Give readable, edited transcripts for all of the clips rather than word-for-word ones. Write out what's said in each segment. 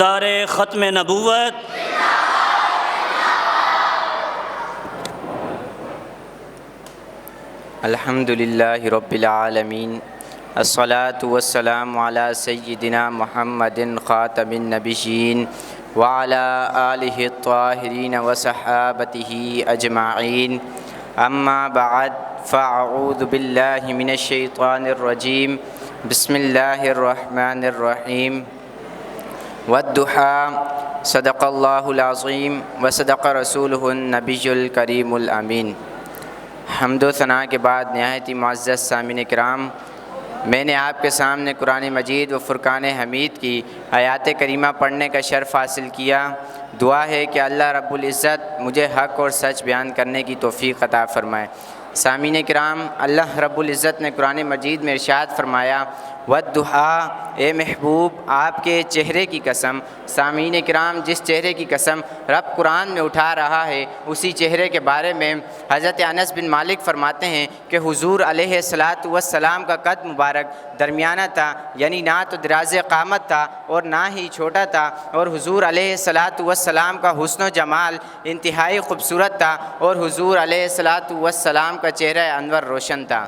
دار ختم نبوت الحمدللہ رب العالمین، الصلاۃ والسلام علی سیدنا محمد خاتم النبیین وعلی آلہ الطاہرین وصحابتہ اجمعین، اما بعد فاعوذ باللہ من الشیطان الرجیم، بسم اللہ الرحمن الرحیم۔ والضحیٰ، صدق اللہ العظیم وصدق رسولہ النبی الکریم الامین۔ حمد و ثناء کے بعد نہایت ہی معزز سامعین کرام، میں نے آپ کے سامنے قرآن مجید و فرقان حمید کی آیات کریمہ پڑھنے کا شرف حاصل کیا۔ دعا ہے کہ اللہ رب العزت مجھے حق اور سچ بیان کرنے کی توفیق عطا فرمائے۔ سامعین کرام، اللہ رب العزت نے قرآن مجید میں ارشاد فرمایا، والضحیٰ، اے محبوب آپ کے چہرے کی قسم۔ سامعین کرام، جس چہرے کی قسم رب قرآن میں اٹھا رہا ہے، اسی چہرے کے بارے میں حضرت انس بن مالک فرماتے ہیں کہ حضور علیہ السلام کا قد مبارک درمیانہ تھا، یعنی نہ تو دراز قامت تھا اور نہ ہی چھوٹا تھا، اور حضور علیہ السلام کا حسن و جمال انتہائی خوبصورت تھا، اور حضور علیہ السلام کا چہرہ انور روشن تھا۔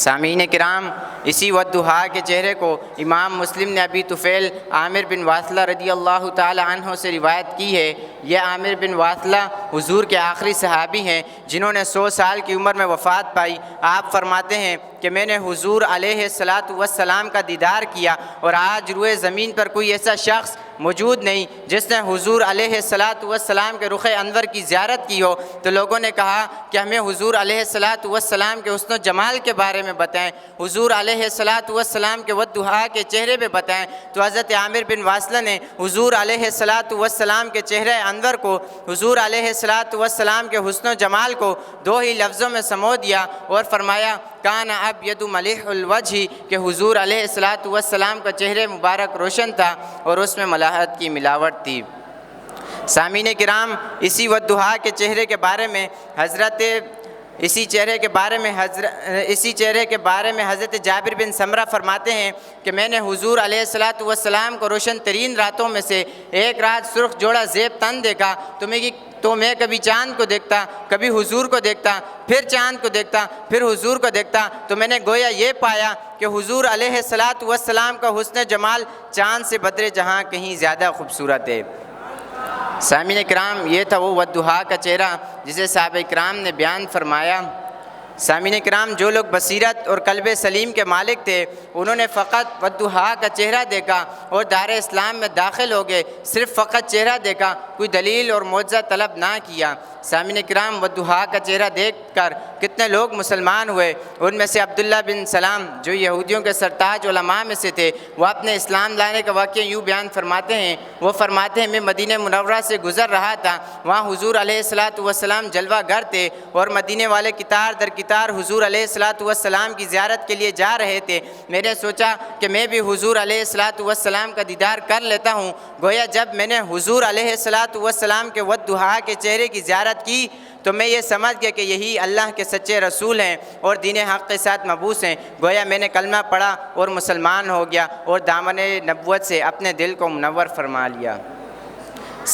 سامعین کرام، اسی والضحیٰ کے چہرے کو امام مسلم نے ابی طفیل عامر بن واثلہ رضی اللہ تعالی عنہ سے روایت کی ہے۔ یہ عامر بن واثلہ حضور کے آخری صحابی ہیں جنہوں نے 100 سال کی عمر میں وفات پائی۔ آپ فرماتے ہیں کہ میں نے حضور علیہ السلام کا دیدار کیا، اور آج روئے زمین پر کوئی ایسا شخص موجود نہیں جس نے حضور علیہ السلام کے رخ انور کی زیارت کی ہو۔ تو لوگوں نے کہا کہ ہمیں حضور علیہ السلام کے حسن و جمال کے بارے میں بتائیں، حضور علیہ السلام کے والضحیٰ کے چہرے پہ بتائیں۔ تو حضرت عامر بن واثلہ نے حضور علیہ السلام کے چہرے انور کو، حضور علیہ السلام کے حسن و جمال کو دو ہی لفظوں میں سمو دیا اور فرمایا، کان ابید ملیح الوجہ، کہ حضور علیہ السلام کا چہرے مبارک روشن تھا اور اس میں ملاحت کی ملاوٹ تھی۔ سامعین کرام، اسی والضحیٰ کے چہرے کے بارے میں اسی چہرے کے بارے میں حضرت جابر بن سمرہ فرماتے ہیں کہ میں نے حضور علیہ السلام کو روشن ترین راتوں میں سے ایک رات سرخ جوڑا زیب تن دیکھا، تو میں کبھی چاند کو دیکھتا، کبھی حضور کو دیکھتا، پھر چاند کو دیکھتا، پھر حضور کو دیکھتا، تو میں نے گویا یہ پایا کہ حضور علیہ السلام کا حسن جمال چاند سے بدر جہاں کہیں زیادہ خوبصورت ہے۔ سامعین کرام، یہ تھا وہ والضحیٰ کا چہرہ جسے صحابہ کرام نے بیان فرمایا۔ سامعین کرام، جو لوگ بصیرت اور قلب سلیم کے مالک تھے، انہوں نے فقط والضحیٰ کا چہرہ دیکھا اور دار اسلام میں داخل ہو گئے، صرف فقط چہرہ دیکھا، کوئی دلیل اور معجزہ طلب نہ کیا۔ سامعین کرام، والضحیٰ کا چہرہ دیکھ کر کتنے لوگ مسلمان ہوئے۔ ان میں سے عبداللہ بن سلام، جو یہودیوں کے سرتاج علماء میں سے تھے، وہ اپنے اسلام لانے کا واقعہ یوں بیان فرماتے ہیں، وہ فرماتے ہیں، میں مدینہ منورہ سے گزر رہا تھا، وہاں حضور علیہ السلام جلوہ گر تھے، اور مدینے والے قطار در قطار حضور علیہ السلام کی زیارت کے لیے جا رہے تھے۔ میں نے سوچا کہ میں بھی حضور علیہ السلام کا دیدار کر لیتا ہوں۔ گویا جب میں نے حضور علیہ السلام کے والضحیٰ کے چہرے کی زیارت کی تو میں یہ سمجھ گیا کہ یہی اللہ کے سچے رسول ہیں اور دین حق کے ساتھ مبعوث ہیں۔ گویا میں نے کلمہ پڑھا اور مسلمان ہو گیا اور دامن نبوت سے اپنے دل کو منور فرما لیا۔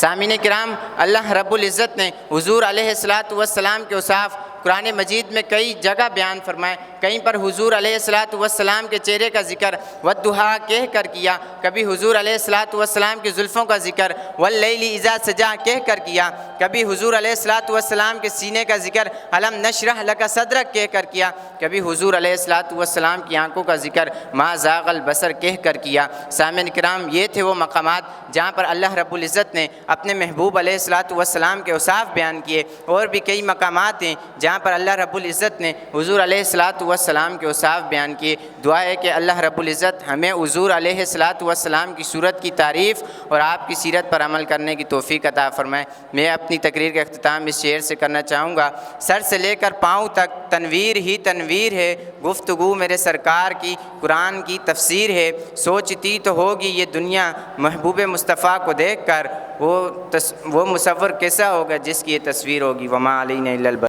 سامعین کرام، اللہ رب العزت نے حضور علیہ السلام کے اوصاف قرآن مجید میں کئی جگہ بیان فرمائے۔ کہیں پر حضور علیہ السلام کے چہرے کا ذکر والضحیٰ کہہ کر کیا، کبھی حضور علیہ السلام کی زلفوں کا ذکر واللیل اذا سجا کہہ کر کیا، کبھی حضور علیہ السلام کے سینے کا ذکر الم نشرح لک صدرک کہہ کر کیا، کبھی حضور علیہ السلام کی آنکھوں کا ذکر ما زاغ البصر کہہ کر کیا۔ سامعین کرام، یہ تھے وہ مقامات جہاں پر اللہ رب العزت نے اپنے محبوب علیہ السلام کے اوصاف بیان کیے، اور بھی کئی مقامات ہیں جہاں پر اللہ رب العزت نے حضور علیہ السلام کے اوصاف بیان کیے۔ دعا ہے کہ اللہ رب العزت ہمیں حضور علیہ السلام کی صورت کی تعریف اور آپ کی سیرت پر عمل کرنے کی توفیق عطا فرمائے۔ میں اپنی تقریر کا اختتام اس شعر سے کرنا چاہوں گا، سر سے لے کر پاؤں تک تنویر ہی تنویر ہے، گفتگو میرے سرکار کی قرآن کی تفسیر ہے، سوچتی تو ہوگی یہ دنیا محبوب مصطفیٰ کو دیکھ کر وہ مصور کیسا ہوگا جس کی یہ تصویر ہوگی۔ وما علینا الا البلاغ۔